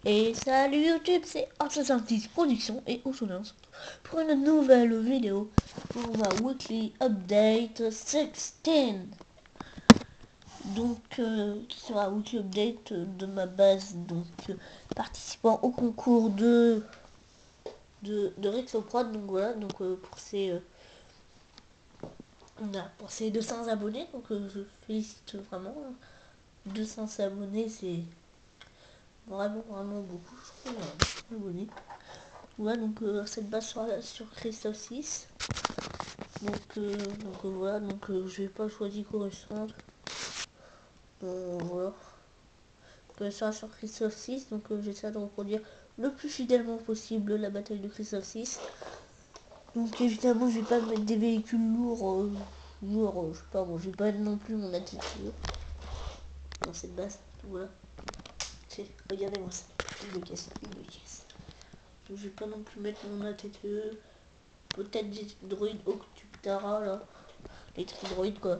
Et salut YouTube, c'est Assassin's Production et aujourd'hui on se retrouve pour une nouvelle vidéo pour ma Weekly Update 16. Donc, qui sera Weekly Update de ma base, donc participant au concours de Rexoprod. Donc voilà, donc pour ces 200 abonnés, donc je félicite vraiment. 200 abonnés, c'est vraiment beaucoup, je trouve, abonnés. Voilà, donc cette base sur Christophe 6. Donc voilà, donc je vais pas choisir correspondre. Voilà. Donc, ça sur Christophe 6, donc j'essaie de reproduire le plus fidèlement possible la bataille de Christophe 6. Donc évidemment je vais pas mettre des véhicules lourds, je sais pas, bon, je vais pas non plus mon attitude dans cette base. Voilà. Regardez-moi ça, une caisse. Donc, je vais pas non plus mettre mon ATTE. Peut-être des droïdes Octuptara là. Les droïdes quoi.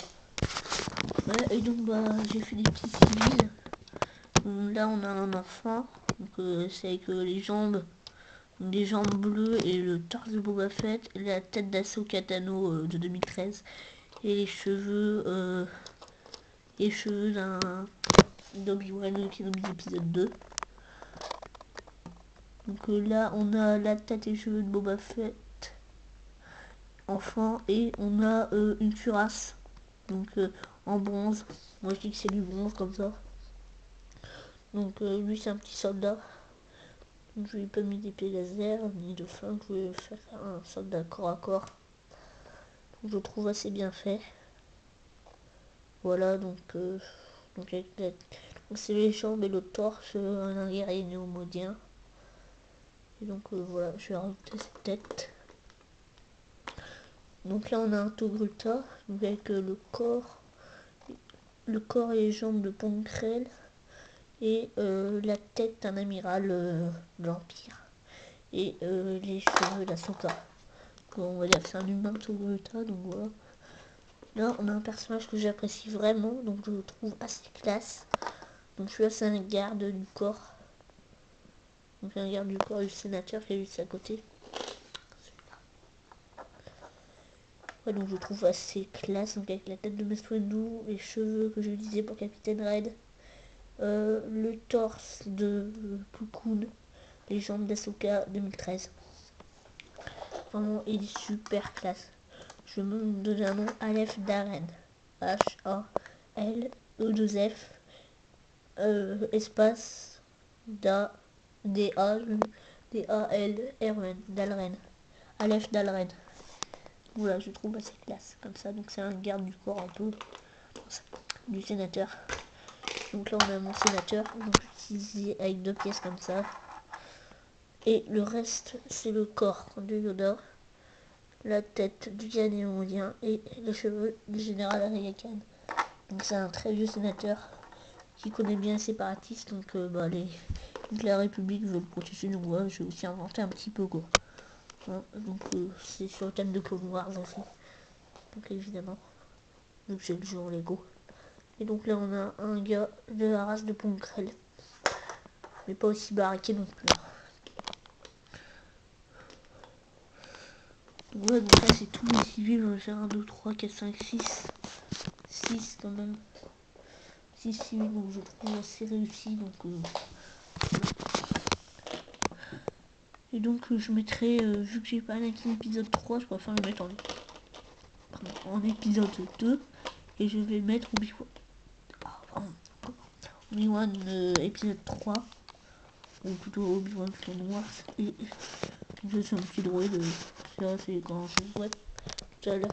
Ouais, et donc bah j'ai fait des petits civils. Là on a un enfant. Donc c'est avec les jambes bleues et le torse de Boba Fett, la tête d'Ahsoka Tano de 2013 et les cheveux d'Obi-Wan Kenobi épisode 2. Donc là on a la tête et les cheveux de Boba Fett enfant et on a une cuirasse donc en bronze. Moi je dis que c'est du bronze comme ça. Donc lui c'est un petit soldat. Donc, je lui ai pas mis d'épée laser ni de flingue, je vais faire un soldat corps à corps. Donc, je trouve assez bien fait. Voilà, donc c'est les jambes et le torse, un guerrier néo-modien. Et donc voilà, je vais rajouter cette tête. Donc là on a un Togruta, donc avec le corps et les jambes de Ponkrell et la tête d'un amiral de l'Empire et les cheveux d'Ahsoka. On va dire que c'est un humain Togruta, donc voilà. Là on a un personnage que j'apprécie vraiment, donc je le trouve assez classe. Donc celui-là c'est un garde du corps. Donc un garde du corps du sénateur qui est juste à côté. Ouais, donc je trouve assez classe, donc avec la tête de Mace Windu, les cheveux que je disais pour Capitaine Red, le torse de Plo Koon, les jambes d'Ahsoka 2013. Vraiment il est super classe. Je vais me donner un nom, Aleph Darren. H-A-L-E-2-F espace D-A-L-R-N Dalren. Aleph Dalren. Voilà, je trouve assez classe comme ça. Donc c'est un garde du corps un peu du sénateur. Donc là on a mon sénateur, donc utilisé avec 2 pièces comme ça. Et le reste c'est le corps de Yoda, la tête du Ganéondien et les cheveux du général Ariakan. Donc c'est un très vieux sénateur qui connaît bien les séparatistes, donc la République veut le protéger, donc ouais, j'ai aussi inventé un petit peu quoi. Hein, donc c'est sur le thème de Clone Wars aussi. Donc évidemment. Donc j'ai le jeu en Lego. Et donc là on a un gars de la race de Ponkrell. Mais pas aussi baraqué non plus. Ouais, donc là c'est tous les civils, on va faire 1, 2, 3, 4, 5, 6. 6 quand même. 6 civils, donc je trouve assez réussi. Donc et donc je mettrai, vu que j'ai pas Anakin épisode 3, je préfère le mettre en épisode 2. Et je vais mettre Obi-Wan épisode 3. Ou plutôt Obi-Wan Clone Wars. Et je suis un petit droïde. C'est quand je souhaite tout à l'heure.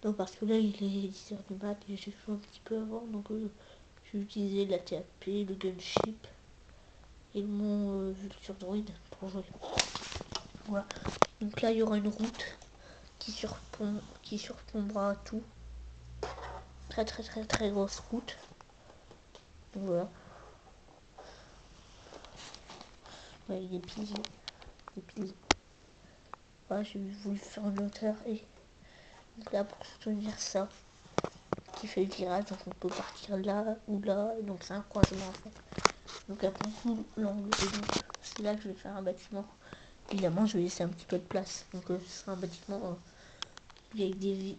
Non, parce que là il est 10h du mat et j'ai fait un petit peu avant. Donc j'ai utilisé la TAP, le gunship et mon Vulture droïde pour jouer. Voilà. Donc là il y aura une route qui surplombera tout. Très grosse route. Donc voilà. Ouais, il est pilier. Voilà, j'ai voulu faire une hauteur et donc là pour soutenir ça qui fait le virage, donc on peut partir là ou là, donc c'est un croisement en fait. Donc elle prend tout l'angle. Et donc c'est là que je vais faire un bâtiment. Évidemment, je vais laisser un petit peu de place. Donc ce sera un bâtiment avec des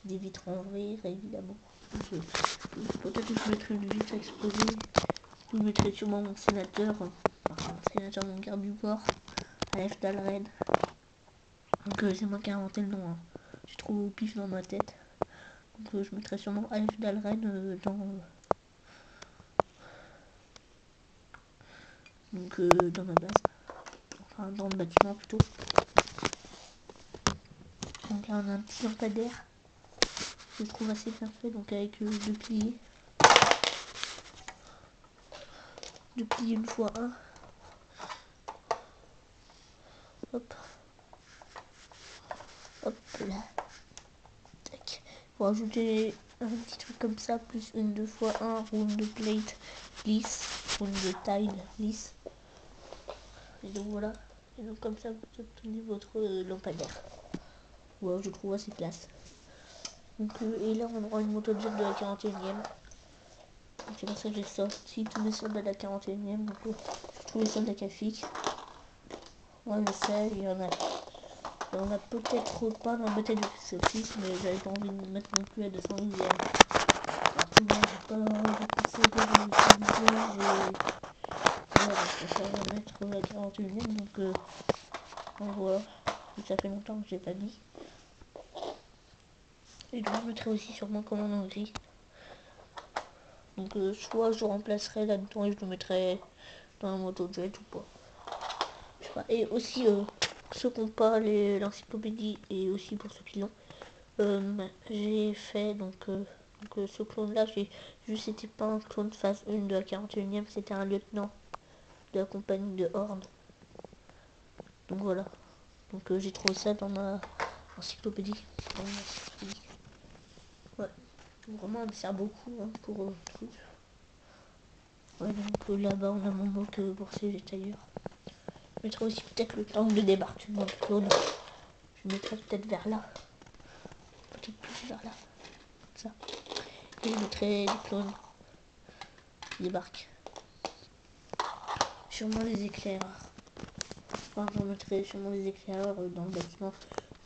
vitres en verre, évidemment. Peut-être que je mettrai une vitre exposée. Je mettrai sûrement mon sénateur, mon garde du corps, Aleph Dalren. Donc c'est moi qui ai inventé le nom. Hein. J'ai trouvé au pif dans ma tête. Donc je mettrai sûrement Aleph Dalren dans ma base. Enfin dans le bâtiment plutôt. Donc là on a un petit lampadaire. Je le trouve assez bien fait, donc avec 2 piliers. 2 piliers 1x1. Hop. Hop là. Tac. Pour ajouter un petit truc comme ça, plus une 2x1 round de plate lisse, round de tile lisse. Et donc voilà. Et donc comme ça vous obtenez votre lampadaire. Ouais, je trouve assez classe. Donc et là on aura une moto jet de la 41ème. C'est pour ça que j'ai sorti tous mes soldats de la 41ème. Donc tous les soldats cafiques. Moi je sais, il y en a peut-être pas dans la bataille de Sophie, mais j'avais pas envie de mettre non plus à 212ème. Moi j'ai pas conseillé de voilà, je préfère mettre la 41ème, donc voilà, ça fait longtemps que j'ai pas mis. Et donc je mettrai aussi sûrement commandant gris. Donc soit je remplacerai là-dedans et je le mettrai dans la moto jet ou pas. Je sais pas. Et aussi ceux qui n'ont pas l'encyclopédie et aussi pour ceux qui l'ont, j'ai fait ce clone là, j'ai juste c'était pas un clone phase 1 de la 41ème, c'était un lieutenant de la compagnie de Horde. Donc voilà. Donc j'ai trouvé ça dans ma encyclopédie. Ouais. Donc, vraiment elle me sert beaucoup hein, pour truc. Ouais, donc là-bas on a mon moque pour ces tailleurs. Je mettrai aussi peut-être le tank de débarquement de clone. Je mettrai peut-être vers là. Peut-être plus vers là. Ça. Et je mettrai les clones qui débarquent. Sûrement les éclaireurs. Enfin, je mettrai sûrement les éclaireurs dans le bâtiment.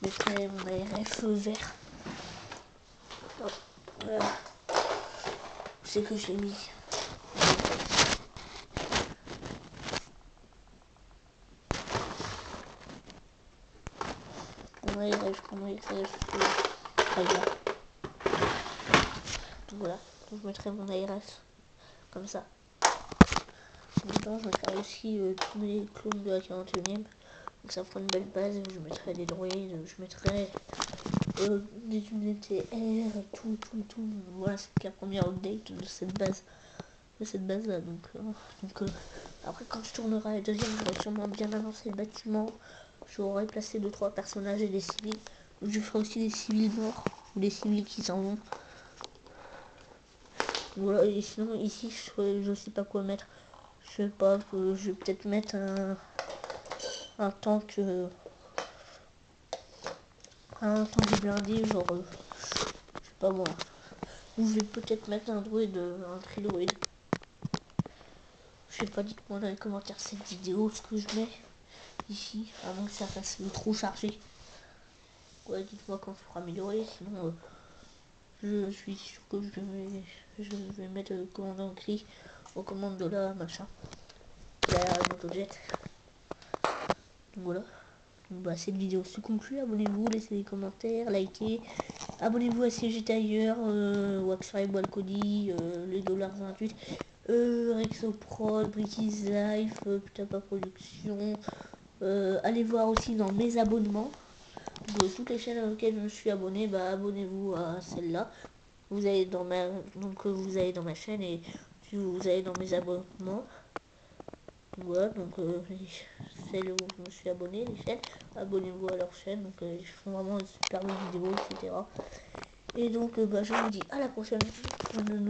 Je mettrai mon ARF vert. Oh, voilà. C'est que je l'ai mis. Mon ARF, très bien. Donc voilà. Donc je mettrai mon ARF comme ça. Dedans, je mettrai aussi tous mes clones de la 41ème. Donc ça fera une belle base. Je mettrai des droïdes, je mettrai des unités air, tout. Voilà, c'est la première update de cette base. Là. Donc après, quand je tournerai la deuxième, j'aurai sûrement bien avancé le bâtiment. J'aurai placé 2-3 personnages et des civils. Je ferai aussi des civils morts ou des civils qui s'en vont. Voilà, et sinon ici je sais pas quoi mettre. Je sais pas, je vais peut-être mettre un tank blindé, genre je sais pas moi. Ou je vais peut-être mettre un droïde, un tridroïde. Je sais pas, dites-moi dans les commentaires cette vidéo ce que je mets ici, avant que ça fasse trop chargé. Ouais, dites-moi quand il faudra améliorer, sinon je suis sûr que je vais mettre le commandant gris aux commandes de la machin. La motojet. Donc voilà. Donc bah cette vidéo se conclut, abonnez-vous, laissez des commentaires, likez, abonnez-vous à CGT ailleurs, Waxfire Balcony, les $28, Rexoprod, British Life, Ptapa Production, allez voir aussi dans mes abonnements, de toutes les chaînes auxquelles je me suis abonné, bah abonnez-vous à celle-là, vous allez dans ma chaîne et vous allez dans mes abonnements. Voilà, donc celles où je me suis abonné, les chaînes, abonnez-vous à leur chaîne, donc ils font vraiment de super bonnes vidéos, etc. Et donc je vous dis à la prochaine.